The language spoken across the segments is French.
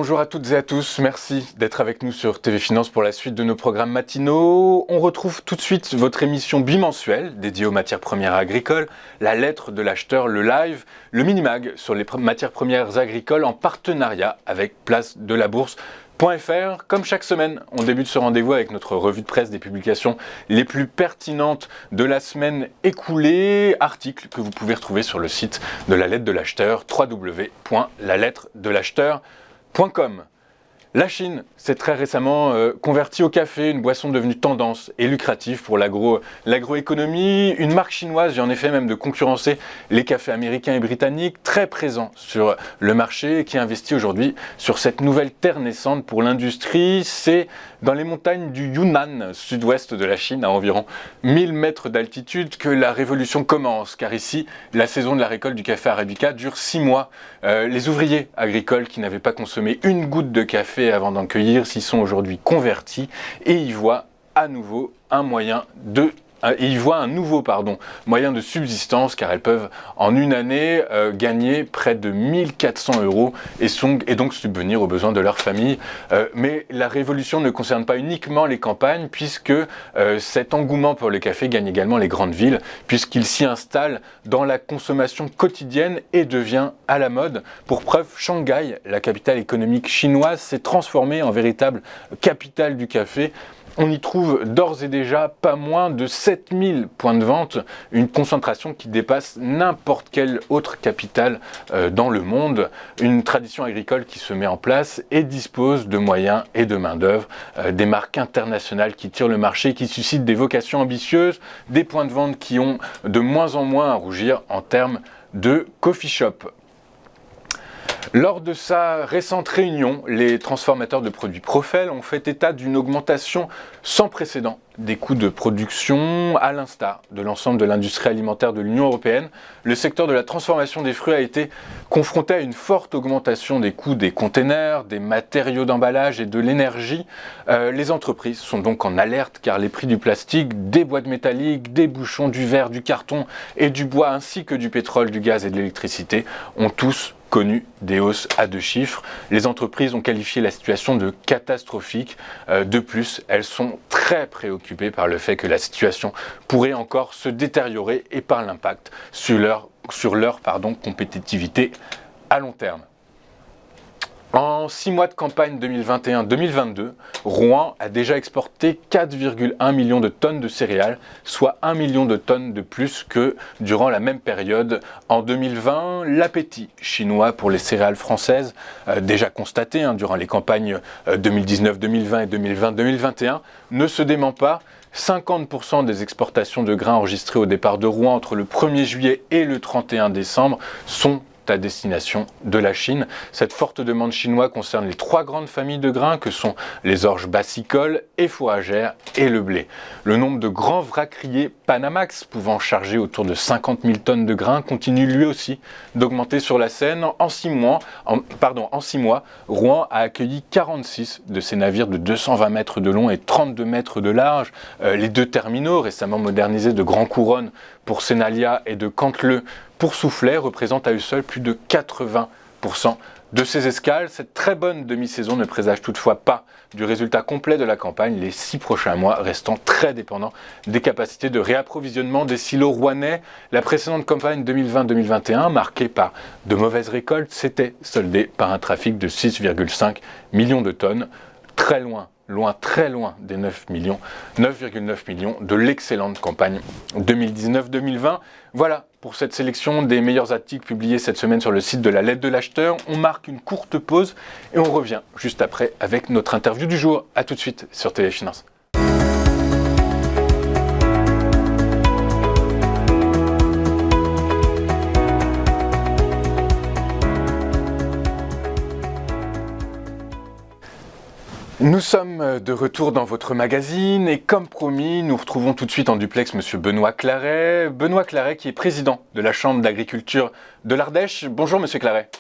bonjour à toutes et à tous, merci d'être avec nous sur TV Finance pour la suite de nos programmes matinaux. On retrouve tout de suite votre émission bimensuelle dédiée aux matières premières agricoles, la lettre de l'acheteur, le live, le mini-mag sur les matières premières agricoles en partenariat avec Place de la Bourse.fr. Comme chaque semaine, on débute ce rendez-vous avec notre revue de presse des publications les plus pertinentes de la semaine écoulée, articles que vous pouvez retrouver sur le site de la lettre de l'acheteur, www.lalettre-de-l'acheteur.com. La Chine s'est très récemment convertie au café, une boisson devenue tendance et lucrative pour l'agroéconomie. Une marque chinoise vient en effet même de concurrencer les cafés américains et britanniques, très présents sur le marché et qui investit aujourd'hui sur cette nouvelle terre naissante pour l'industrie. C'est dans les montagnes du Yunnan, sud-ouest de la Chine, à environ 1000 mètres d'altitude, que la révolution commence, car ici, la saison de la récolte du café arabica dure 6 mois. Les ouvriers agricoles qui n'avaient pas consommé une goutte de café avant d'en cueillir s'y sont aujourd'hui convertis et y voient à nouveau un nouveau moyen de subsistance, car elles peuvent en une année gagner près de 1400 € et donc subvenir aux besoins de leur famille. Mais la révolution ne concerne pas uniquement les campagnes, puisque cet engouement pour le café gagne également les grandes villes, puisqu'il s'y installe dans la consommation quotidienne et devient à la mode. Pour preuve, Shanghai, la capitale économique chinoise, s'est transformée en véritable capitale du café. On y trouve d'ores et déjà pas moins de 7000 points de vente, une concentration qui dépasse n'importe quelle autre capitale dans le monde. Une tradition agricole qui se met en place et dispose de moyens et de main-d'œuvre, des marques internationales qui tirent le marché, qui suscitent des vocations ambitieuses, des points de vente qui ont de moins en moins à rougir en termes de coffee shop. Lors de sa récente réunion, les transformateurs de produits Profel ont fait état d'une augmentation sans précédent des coûts de production, à l'instar de l'ensemble de l'industrie alimentaire de l'Union européenne. Le secteur de la transformation des fruits a été confronté à une forte augmentation des coûts des containers, des matériaux d'emballage et de l'énergie. Les entreprises sont donc en alerte, car les prix du plastique, des boîtes métalliques, des bouchons, du verre, du carton et du bois, ainsi que du pétrole, du gaz et de l'électricité, ont tous connu des hausses à 2 chiffres. Les entreprises ont qualifié la situation de catastrophique. De plus, elles sont très préoccupées par le fait que la situation pourrait encore se détériorer et par l'impact sur leur compétitivité à long terme. En 6 mois de campagne 2021-2022, Rouen a déjà exporté 4,1 millions de tonnes de céréales, soit 1 million de tonnes de plus que durant la même période en 2020. L'appétit chinois pour les céréales françaises, déjà constaté durant les campagnes 2019-2020 et 2020-2021, ne se dément pas. 50% des exportations de grains enregistrées au départ de Rouen entre le 1er juillet et le 31 décembre sont à destination de la Chine. Cette forte demande chinoise concerne les 3 grandes familles de grains que sont les orges bassicoles et fourragères et le blé. Le nombre de grands vracriers Panamax pouvant charger autour de 50 000 tonnes de grains continue lui aussi d'augmenter sur la Seine. En 6 mois, Rouen a accueilli 46 de ces navires de 220 mètres de long et 32 mètres de large. Les 2 terminaux récemment modernisés de Grand Couronne pour Sénalia et de Canteleu pour Soufflet représentent à eux seuls plus de 80% de ces escales. Cette très bonne demi-saison ne présage toutefois pas du résultat complet de la campagne, les 6 prochains mois restant très dépendants des capacités de réapprovisionnement des silos rouennais. La précédente campagne 2020-2021, marquée par de mauvaises récoltes, s'était soldée par un trafic de 6,5 millions de tonnes, très loin des 9,9 millions de l'excellente campagne 2019-2020. Voilà pour cette sélection des meilleurs articles publiés cette semaine sur le site de la lettre de l'acheteur. On marque une courte pause et on revient juste après avec notre interview du jour. A tout de suite sur TV Finance. Nous sommes de retour dans votre magazine et comme promis, nous retrouvons tout de suite en duplex Monsieur Benoît Claret. Benoît Claret qui est président de la Chambre d'agriculture de l'Ardèche. Bonjour Monsieur Claret.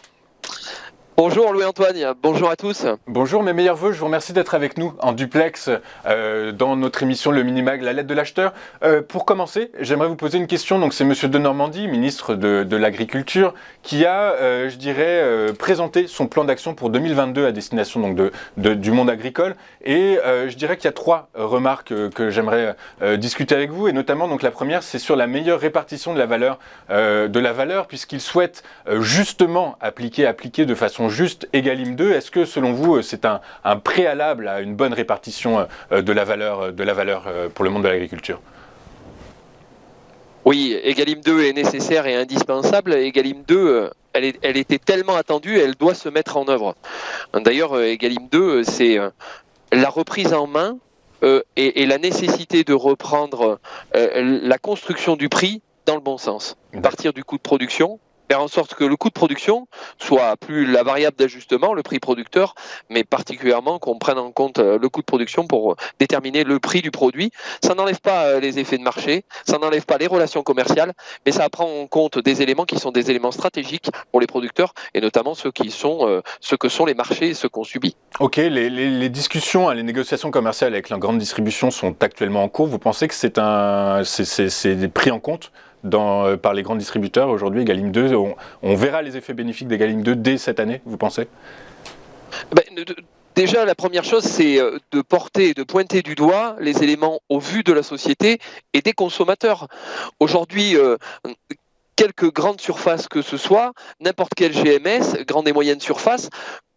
Bonjour Louis-Antoine, bonjour à tous. Bonjour, mes meilleurs voeux, je vous remercie d'être avec nous en duplex dans notre émission Le Minimag, la lettre de l'acheteur. Pour commencer, j'aimerais vous poser une question. Donc c'est Monsieur de Normandie, ministre de l'Agriculture, qui a, présenté son plan d'action pour 2022 à destination donc du monde agricole. Et je dirais qu'il y a trois remarques que j'aimerais discuter avec vous. Et notamment, donc la première, c'est sur la meilleure répartition de la valeur, puisqu'il souhaite justement appliquer de façon juste Egalim 2. Est-ce que selon vous c'est un préalable à une bonne répartition de la valeur pour le monde de l'agriculture? Oui, Egalim 2 est nécessaire et indispensable. Egalim 2, elle était tellement attendue, elle doit se mettre en œuvre. D'ailleurs, Egalim 2, c'est la reprise en main et la nécessité de reprendre la construction du prix dans le bon sens. Partir du coût de production, faire en sorte que le coût de production soit plus la variable d'ajustement, le prix producteur, mais particulièrement qu'on prenne en compte le coût de production pour déterminer le prix du produit. Ça n'enlève pas les effets de marché, ça n'enlève pas les relations commerciales, mais ça prend en compte des éléments qui sont des éléments stratégiques pour les producteurs, et notamment ceux que sont les marchés et ceux qu'on subit. Ok, les discussions, les négociations commerciales avec la grande distribution sont actuellement en cours. Vous pensez que c'est pris en compte par les grands distributeurs aujourd'hui, Egalim 2, on verra les effets bénéfiques d'Egalim 2 dès cette année, vous pensez? Déjà, la première chose, c'est de pointer du doigt les éléments au vu de la société et des consommateurs. Aujourd'hui, quelques grandes surfaces que ce soit, n'importe quel GMS, grande et moyenne surface,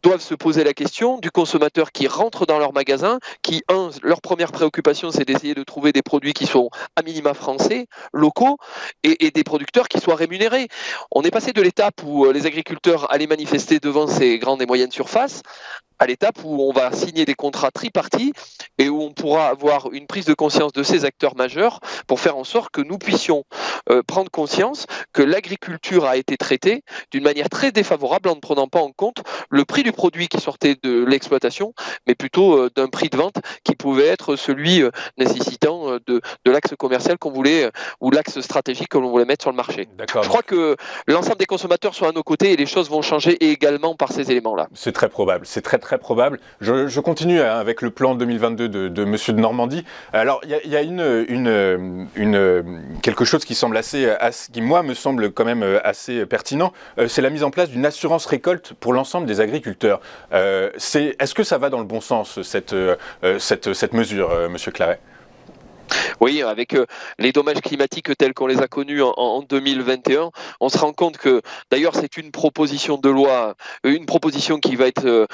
doivent se poser la question du consommateur qui rentre dans leur magasin, qui, leur première préoccupation, c'est d'essayer de trouver des produits qui sont à minima français, locaux, et des producteurs qui soient rémunérés. On est passé de l'étape où les agriculteurs allaient manifester devant ces grandes et moyennes surfaces à l'étape où on va signer des contrats tripartis et où on pourra avoir une prise de conscience de ces acteurs majeurs pour faire en sorte que nous puissions prendre conscience que l'agriculture a été traitée d'une manière très défavorable en ne prenant pas en compte le prix du produit qui sortait de l'exploitation, mais plutôt d'un prix de vente qui pouvait être celui nécessitant de l'axe commercial qu'on voulait ou l'axe stratégique que l'on voulait mettre sur le marché. Je crois que l'ensemble des consommateurs sont à nos côtés et les choses vont changer également par ces éléments-là. C'est très probable, c'est très probable. Je continue avec le plan 2022 de Monsieur de Normandie. Alors il y a quelque chose qui semble qui moi me semble quand même assez pertinent. C'est la mise en place d'une assurance récolte pour l'ensemble des agriculteurs. Est-ce que ça va dans le bon sens cette mesure, Monsieur Claret? Oui, avec les dommages climatiques tels qu'on les a connus en 2021, on se rend compte que, d'ailleurs, c'est une proposition de loi, une proposition qui va être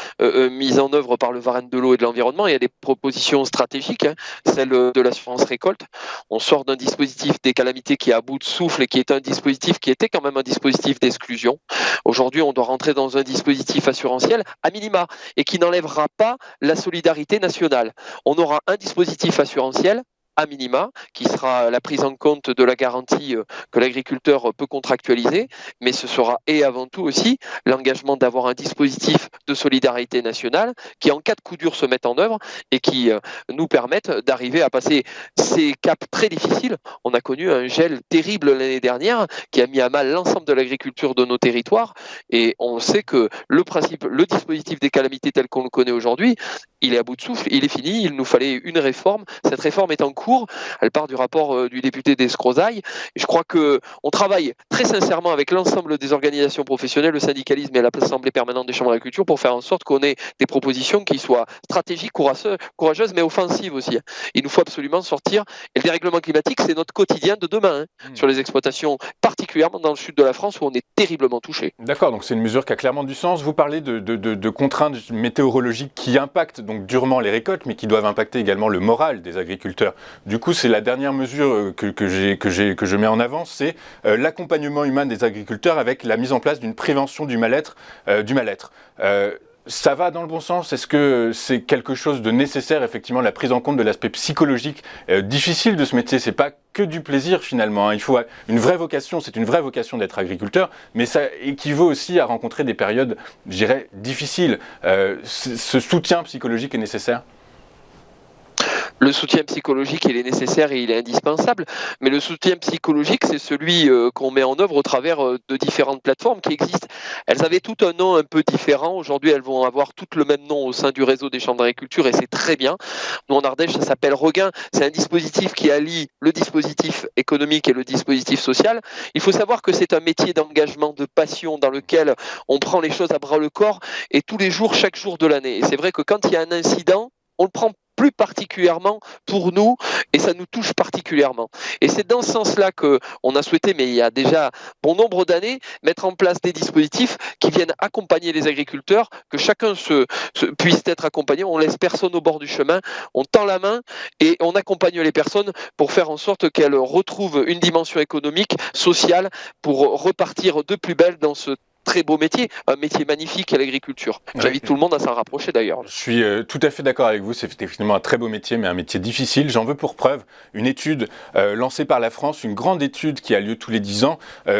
mise en œuvre par le Varenne de l'eau et de l'environnement. Il y a des propositions stratégiques, celle de l'assurance récolte. On sort d'un dispositif des calamités qui est à bout de souffle et qui est un dispositif qui était quand même un dispositif d'exclusion. Aujourd'hui, on doit rentrer dans un dispositif assurantiel à minima et qui n'enlèvera pas la solidarité nationale. On aura un dispositif assurantiel à minima, qui sera la prise en compte de la garantie que l'agriculteur peut contractualiser, mais ce sera et avant tout aussi l'engagement d'avoir un dispositif de solidarité nationale qui, en cas de coup dur, se mette en œuvre et qui nous permette d'arriver à passer ces caps très difficiles. On a connu un gel terrible l'année dernière qui a mis à mal l'ensemble de l'agriculture de nos territoires et on sait que le dispositif des calamités tel qu'on le connaît aujourd'hui, il est à bout de souffle, il est fini, il nous fallait une réforme. Cette réforme est en cours, elle part du rapport du député d'Escrozaille. Je crois qu'on travaille très sincèrement avec l'ensemble des organisations professionnelles, le syndicalisme et l'Assemblée permanente des chambres d'agriculture pour faire en sorte qu'on ait des propositions qui soient stratégiques, courageuses, mais offensives aussi. Il nous faut absolument sortir. Et le dérèglement climatique, c'est notre quotidien de demain, sur les exploitations, particulièrement dans le sud de la France où on est terriblement touché. D'accord, donc c'est une mesure qui a clairement du sens. Vous parlez de contraintes météorologiques qui impactent donc durement les récoltes, mais qui doivent impacter également le moral des agriculteurs. Du coup, c'est la dernière mesure que je mets en avant, c'est l'accompagnement humain des agriculteurs avec la mise en place d'une prévention du mal-être. Ça va dans le bon sens? Est-ce que c'est quelque chose de nécessaire, effectivement, la prise en compte de l'aspect psychologique difficile de ce métier? C'est pas que du plaisir finalement, hein. Il faut une vraie vocation, c'est une vraie vocation d'être agriculteur, mais ça équivaut aussi à rencontrer des périodes, je dirais, difficiles. Ce soutien psychologique est nécessaire? Le soutien psychologique, il est nécessaire et il est indispensable, mais le soutien psychologique, c'est celui qu'on met en œuvre au travers de différentes plateformes qui existent. Elles avaient tout un nom un peu différent. Aujourd'hui, elles vont avoir toutes le même nom au sein du réseau des chambres d'agriculture et c'est très bien. Nous, en Ardèche, ça s'appelle Regain. C'est un dispositif qui allie le dispositif économique et le dispositif social. Il faut savoir que c'est un métier d'engagement, de passion dans lequel on prend les choses à bras le corps et tous les jours, chaque jour de l'année. Et c'est vrai que quand il y a un incident, on le prend plus particulièrement pour nous et ça nous touche particulièrement. Et c'est dans ce sens-là qu'on a souhaité, mais il y a déjà bon nombre d'années, mettre en place des dispositifs qui viennent accompagner les agriculteurs, que chacun puisse être accompagné. On laisse personne au bord du chemin, on tend la main et on accompagne les personnes pour faire en sorte qu'elles retrouvent une dimension économique, sociale, pour repartir de plus belle dans ce très beau métier, un métier magnifique à l'agriculture. J'invite tout le monde à s'en rapprocher d'ailleurs. Je suis tout à fait d'accord avec vous, c'est effectivement un très beau métier, mais un métier difficile. J'en veux pour preuve une étude lancée par la France, une grande étude qui a lieu tous les 10 ans,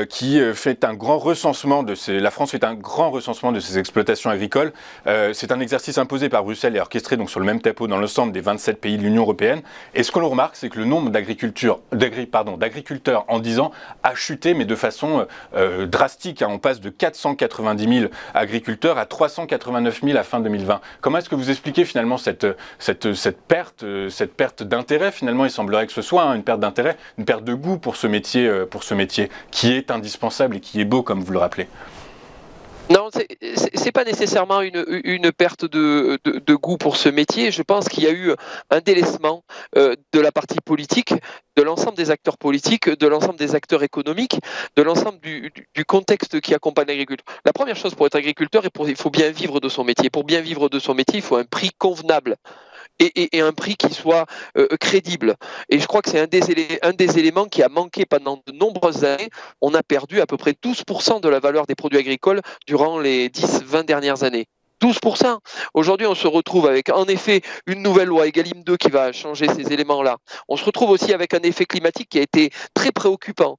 qui fait un grand recensement la France fait un grand recensement de ses exploitations agricoles. C'est un exercice imposé par Bruxelles et orchestré donc sur le même tempo dans l'ensemble des 27 pays de l'Union européenne. Et ce que l'on remarque, c'est que le nombre d'agriculteurs en 10 ans a chuté, mais de façon drastique. On passe de 490 000 agriculteurs à 389 000 à fin 2020. Comment est-ce que vous expliquez finalement cette perte d'intérêt? Finalement, il semblerait que ce soit une perte d'intérêt, une perte de goût pour ce métier qui est indispensable et qui est beau, comme vous le rappelez. Non, c'est pas nécessairement une perte de goût pour ce métier. Je pense qu'il y a eu un délaissement de la partie politique, de l'ensemble des acteurs politiques, de l'ensemble des acteurs économiques, de l'ensemble du contexte qui accompagne l'agriculture. La première chose pour être agriculteur, il faut bien vivre de son métier. Pour bien vivre de son métier, il faut un prix convenable. Et un prix qui soit crédible. Et je crois que c'est un des éléments qui a manqué pendant de nombreuses années. On a perdu à peu près 12% de la valeur des produits agricoles durant les 10-20 dernières années. 12%. Aujourd'hui, on se retrouve avec en effet une nouvelle loi Egalim 2 qui va changer ces éléments-là. On se retrouve aussi avec un effet climatique qui a été très préoccupant.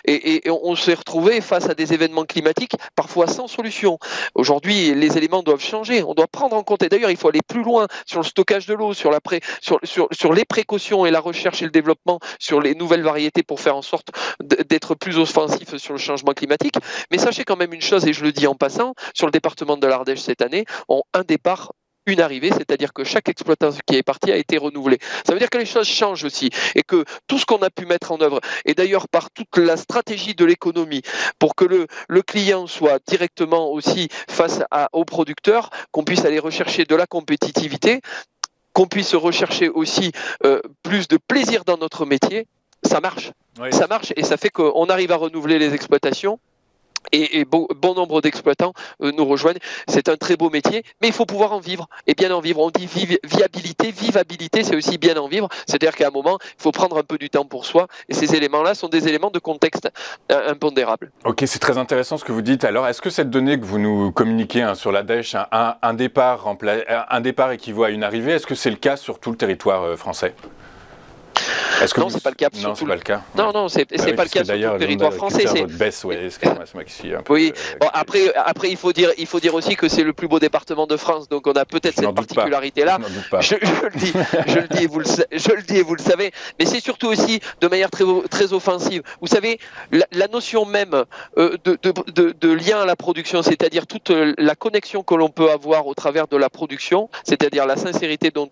Et on s'est retrouvé face à des événements climatiques parfois sans solution. Aujourd'hui, les éléments doivent changer. On doit prendre en compte, et d'ailleurs, il faut aller plus loin sur le stockage de l'eau, sur les précautions et la recherche et le développement, sur les nouvelles variétés pour faire en sorte d'être plus offensif sur le changement climatique. Mais sachez quand même une chose, et je le dis en passant, sur le département de l'Ardèche cette année, un départ, une arrivée, c'est-à-dire que chaque exploitant qui est parti a été renouvelé. Ça veut dire que les choses changent aussi et que tout ce qu'on a pu mettre en œuvre, et d'ailleurs par toute la stratégie de l'économie, pour que le client soit directement aussi face aux producteurs, qu'on puisse aller rechercher de la compétitivité, qu'on puisse rechercher aussi plus de plaisir dans notre métier, ça marche. Oui. Ça marche et ça fait qu'on arrive à renouveler les exploitations. Et bon nombre d'exploitants nous rejoignent. C'est un très beau métier, mais il faut pouvoir en vivre. Et bien en vivre, on dit viabilité, vivabilité, c'est aussi bien en vivre. C'est-à-dire qu'à un moment, il faut prendre un peu du temps pour soi. Et ces éléments-là sont des éléments de contexte impondérables. Ok, c'est très intéressant ce que vous dites. Alors, est-ce que cette donnée que vous nous communiquez sur l'Ardèche, un départ équivaut à une arrivée, est-ce que c'est le cas sur tout le territoire français ? Non, c'est pas le cas. Non, c'est pas le cas. Non, c'est pas le cas sur tout le territoire français. C'est baisse, ouais, excusez-moi, c'est moi qui suis un peu. Oui. Bon, après, il faut dire aussi que c'est le plus beau département de France, donc on a peut-être cette particularité-là. Je le dis et vous le savez. Mais c'est surtout aussi de manière très offensive. Vous savez, la notion même de lien à la production, c'est-à-dire toute la connexion que l'on peut avoir au travers de la production, c'est-à-dire la sincérité dont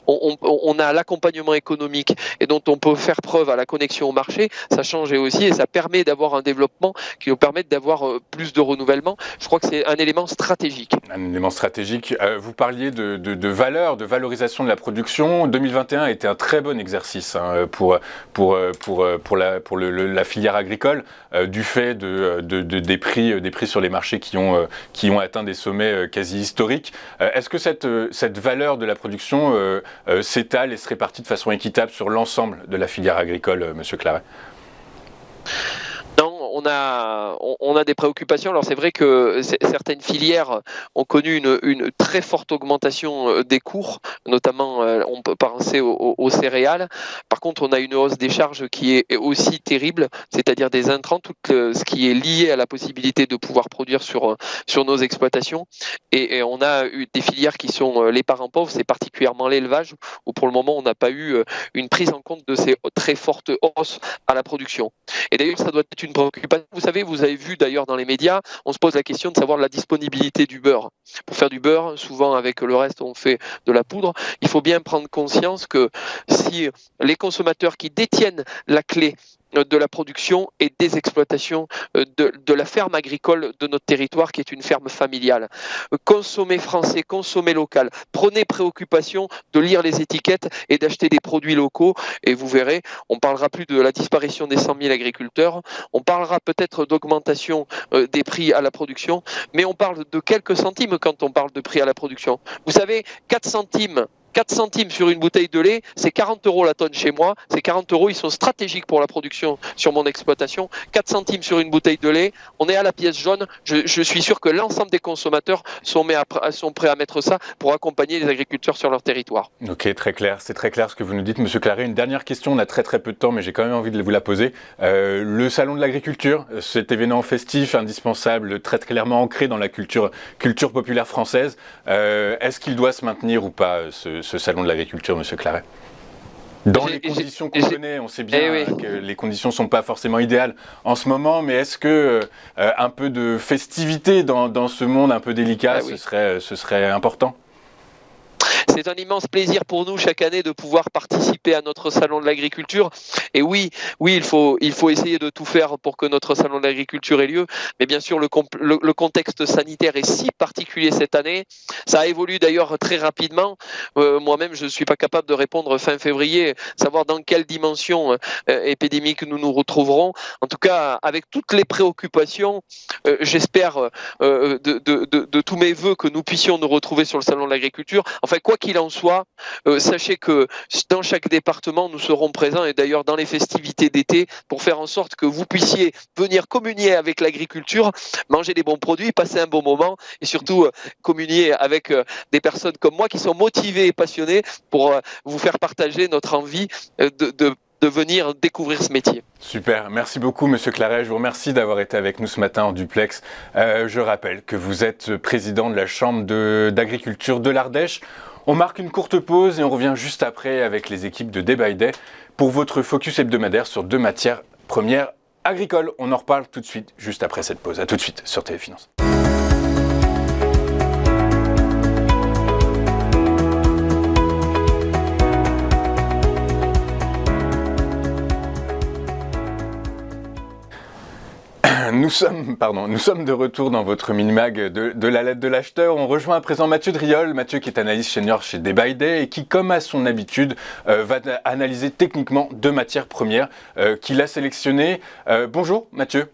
on a l'accompagnement économique et dont on peut faire preuve à la connexion au marché, ça change aussi et ça permet d'avoir un développement qui nous permette d'avoir plus de renouvellement. Je crois que c'est un élément stratégique. Un élément stratégique. Vous parliez de valeur, de valorisation de la production. 2021 a été un très bon exercice pour la filière agricole du fait des prix sur les marchés qui ont atteint des sommets quasi historiques. Est-ce que cette valeur de la production s'étale et se répartit de façon équitable sur l'ensemble de la filière agricole, Monsieur Claret ? Non, on a des préoccupations. Alors c'est vrai que certaines filières ont connu une très forte augmentation des cours, notamment on peut penser aux céréales. Par contre, on a une hausse des charges qui est aussi terrible, c'est-à-dire des intrants, tout ce qui est lié à la possibilité de pouvoir produire sur nos exploitations. Et on a eu des filières qui sont les parents pauvres, c'est particulièrement l'élevage, où pour le moment on n'a pas eu une prise en compte de ces très fortes hausses à la production. Et d'ailleurs, ça doit être une préoccupation. Vous savez, vous avez vu d'ailleurs dans les médias, on se pose la question de savoir la disponibilité du beurre. Pour faire du beurre, souvent avec le reste, on fait de la poudre. Il faut bien prendre conscience que si les consommateurs qui détiennent la clé de la production et des exploitations de la ferme agricole de notre territoire qui est une ferme familiale. Consommez français, consommez local. Prenez préoccupation de lire les étiquettes et d'acheter des produits locaux et vous verrez, on ne parlera plus de la disparition des 100 000 agriculteurs, on parlera peut-être d'augmentation des prix à la production, mais on parle de quelques centimes quand on parle de prix à la production. Vous savez, 4 centimes sur une bouteille de lait, c'est 40 € la tonne chez moi. Ces 40 €, ils sont stratégiques pour la production sur mon exploitation. 4 centimes sur une bouteille de lait, on est à la pièce jaune. Je suis sûr que l'ensemble des consommateurs sont prêts à mettre ça pour accompagner les agriculteurs sur leur territoire. Ok, très clair. C'est très clair ce que vous nous dites, Monsieur Claret. Une dernière question, on a très peu de temps, mais j'ai quand même envie de vous la poser. Le Salon de l'agriculture, cet événement festif, indispensable, très clairement ancré dans la culture populaire française, est-ce qu'il doit se maintenir ou pas, ce Salon de l'agriculture, Monsieur Claret? Dans les conditions qu'on connaît, on sait bien que les conditions ne sont pas forcément idéales en ce moment, mais est-ce que un peu de festivité dans ce monde un peu délicat, ce serait important? C'est un immense plaisir pour nous chaque année de pouvoir participer à notre salon de l'agriculture. Et oui, il faut essayer de tout faire pour que notre salon de l'agriculture ait lieu. Mais bien sûr, le contexte sanitaire est si particulier cette année. Ça a évolué d'ailleurs très rapidement. Moi-même, je ne suis pas capable de répondre fin février, savoir dans quelle dimension épidémique nous nous retrouverons. En tout cas, avec toutes les préoccupations, j'espère de tous mes voeux que nous puissions nous retrouver sur le salon de l'agriculture. Enfin, quoi qu'il en soit, sachez que dans chaque département, nous serons présents et d'ailleurs dans les festivités d'été pour faire en sorte que vous puissiez venir communier avec l'agriculture, manger des bons produits, passer un bon moment et surtout communier avec des personnes comme moi qui sont motivées et passionnées pour vous faire partager notre envie de venir découvrir ce métier. Super, merci beaucoup Monsieur Claret, je vous remercie d'avoir été avec nous ce matin en duplex. Je rappelle que vous êtes président de la Chambre d'agriculture de l'Ardèche. On marque une courte pause et on revient juste après avec les équipes de Day by Day pour votre focus hebdomadaire sur 2 matières premières agricoles. On en reparle tout de suite, juste après cette pause. À tout de suite sur Téléfinance. Nous sommes de retour dans votre mini-mag de la lettre de l'acheteur. On rejoint à présent Mathieu Driol, Mathieu qui est analyste senior chez Day by Day et qui, comme à son habitude, va analyser techniquement 2 matières premières qu'il a sélectionnées. Bonjour Mathieu.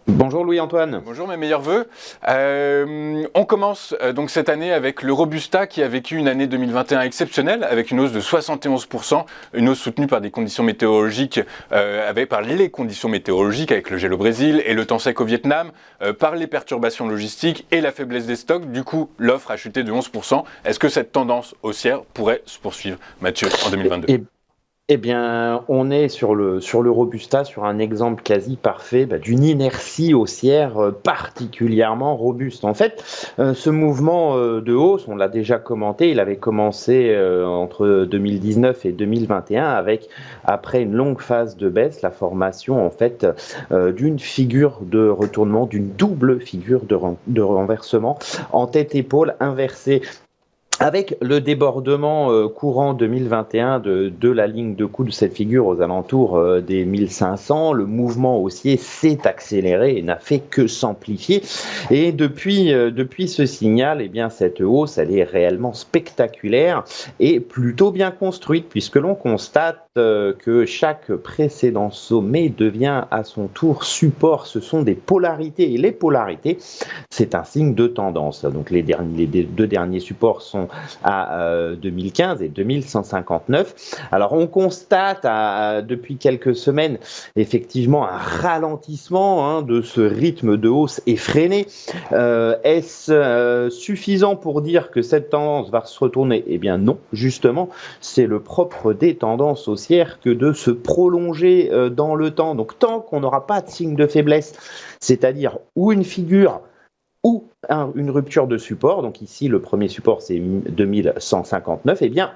Bonjour Louis-Antoine. Bonjour, mes meilleurs vœux. On commence donc cette année avec le Robusta qui a vécu une année 2021 exceptionnelle avec une hausse de 71%, une hausse soutenue par des conditions météorologiques, par les conditions météorologiques avec le gel au Brésil et le temps sec au Vietnam, par les perturbations logistiques et la faiblesse des stocks. Du coup, l'offre a chuté de 11%. Est-ce que cette tendance haussière pourrait se poursuivre, Mathieu, en 2022 ? Eh bien, on est sur le Robusta, sur un exemple quasi parfait d'une inertie haussière particulièrement robuste. En fait, ce mouvement de hausse, on l'a déjà commenté, il avait commencé entre 2019 et 2021 avec, après une longue phase de baisse, la formation en fait d'une figure de retournement, d'une double figure de renversement en tête-épaule inversée. Avec le débordement courant 2021 de la ligne de coup de cette figure aux alentours des 1500, le mouvement haussier s'est accéléré et n'a fait que s'amplifier. Et depuis ce signal, eh bien, cette hausse, elle est réellement spectaculaire et plutôt bien construite, puisque l'on constate que chaque précédent sommet devient à son tour support. Ce sont des polarités, et les polarités, c'est un signe de tendance. Donc les 2 derniers supports sont comparaison à 2015 et 2159. Alors on constate depuis quelques semaines effectivement un ralentissement de ce rythme de hausse effréné. Est-ce suffisant pour dire que cette tendance va se retourner? Eh bien non, justement, c'est le propre des tendances haussières que de se prolonger dans le temps. Donc tant qu'on n'aura pas de signe de faiblesse, c'est-à-dire ou une figure ou une rupture de support, donc ici le premier support c'est 2159, eh bien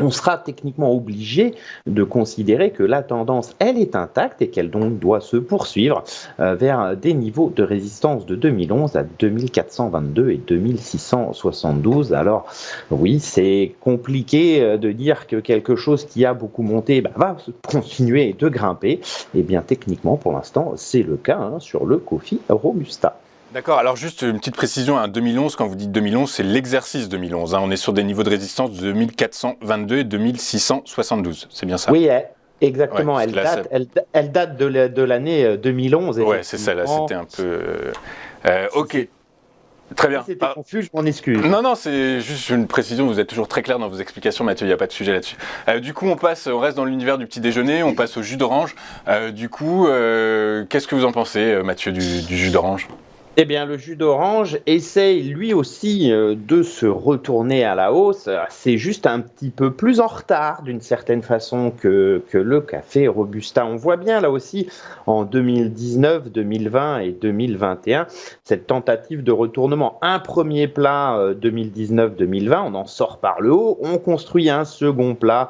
on sera techniquement obligé de considérer que la tendance, elle est intacte et qu'elle donc doit se poursuivre vers des niveaux de résistance de 2011 à 2422 et 2672. Alors oui, c'est compliqué de dire que quelque chose qui a beaucoup monté va continuer de grimper. Et bien techniquement, pour l'instant, c'est le cas sur le Coffee Robusta. D'accord, alors juste une petite précision, 2011, quand vous dites 2011, c'est l'exercice 2011. On est sur des niveaux de résistance de 2422 et 2672, c'est bien ça? Oui, exactement, ouais, elle date de l'année 2011. Ouais, c'est ça, là, c'était un peu... ok, très bien. Si c'était confus, je m'en excuse. Non, c'est juste une précision, vous êtes toujours très clair dans vos explications, Mathieu, il n'y a pas de sujet là-dessus. Du coup, on reste dans l'univers du petit déjeuner, on passe au jus d'orange. Du coup, qu'est-ce que vous en pensez, Mathieu, du jus d'orange? Eh bien, le jus d'orange essaye lui aussi de se retourner à la hausse. C'est juste un petit peu plus en retard d'une certaine façon que le café Robusta. On voit bien là aussi en 2019, 2020 et 2021 cette tentative de retournement. Un premier plat 2019-2020, on en sort par le haut. On construit un second plat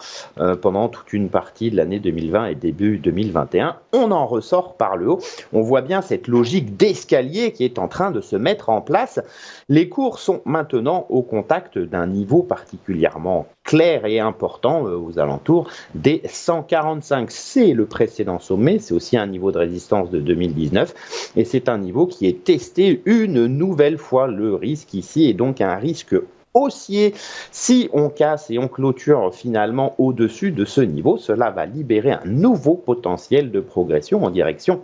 pendant toute une partie de l'année 2020 et début 2021. On en ressort par le haut. On voit bien cette logique d'escalier qui est en train de se mettre en place. Les cours sont maintenant au contact d'un niveau particulièrement clair et important aux alentours des 145. C'est le précédent sommet, c'est aussi un niveau de résistance de 2019 et c'est un niveau qui est testé une nouvelle fois. Le risque ici est donc un risque haussier. Si on casse et on clôture finalement au-dessus de ce niveau, cela va libérer un nouveau potentiel de progression en direction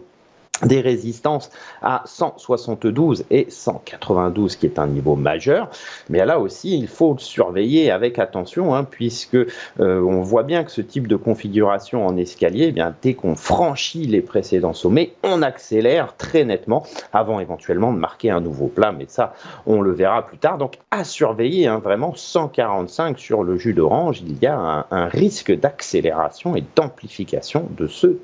des résistances à 172 et 192 qui est un niveau majeur, mais là aussi il faut le surveiller avec attention puisque on voit bien que ce type de configuration en escalier, dès qu'on franchit les précédents sommets, on accélère très nettement avant éventuellement de marquer un nouveau plat, mais ça on le verra plus tard. Donc à surveiller vraiment 145 sur le jus d'orange, il y a un risque d'accélération et d'amplification de ce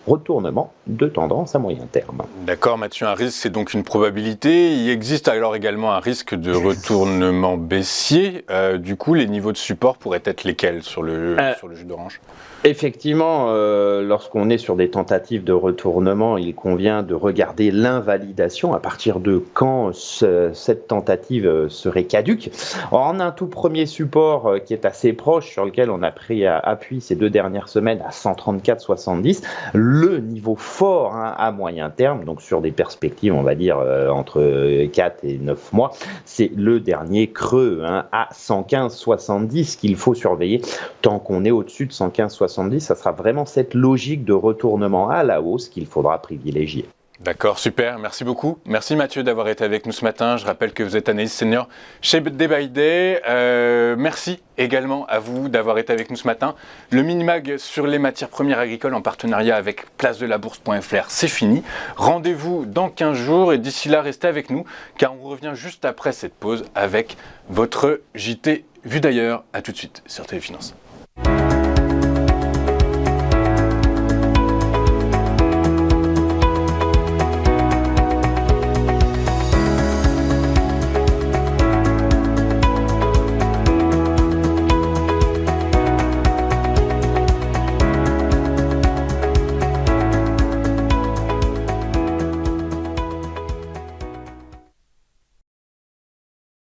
retournement de tendance à moyen terme. D'accord, Mathieu, un risque, c'est donc une probabilité. Il existe alors également un risque de retournement baissier. Du coup, les niveaux de support pourraient être lesquels sur le jus d'orange? Effectivement, lorsqu'on est sur des tentatives de retournement, il convient de regarder l'invalidation, à partir de quand cette tentative serait caduque. Alors, on a un tout premier support qui est assez proche, sur lequel on a pris appui ces 2 dernières semaines à 134,70. Le niveau fort à moyen terme, donc sur des perspectives, on va dire, entre 4 et 9 mois, c'est le dernier creux à 115,70 qu'il faut surveiller. Tant qu'on est au-dessus de 115,70, ça sera vraiment cette logique de retournement à la hausse qu'il faudra privilégier. D'accord, super, merci beaucoup. Merci Mathieu d'avoir été avec nous ce matin. Je rappelle que vous êtes analyste senior chez Day by Day. Merci également à vous d'avoir été avec nous ce matin. Le mini-mag sur les matières premières agricoles en partenariat avec placedelabourse.fr, c'est fini. Rendez-vous dans 15 jours et d'ici là, restez avec nous car on revient juste après cette pause avec votre JT Vue d'ailleurs. A tout de suite sur Téléfinance.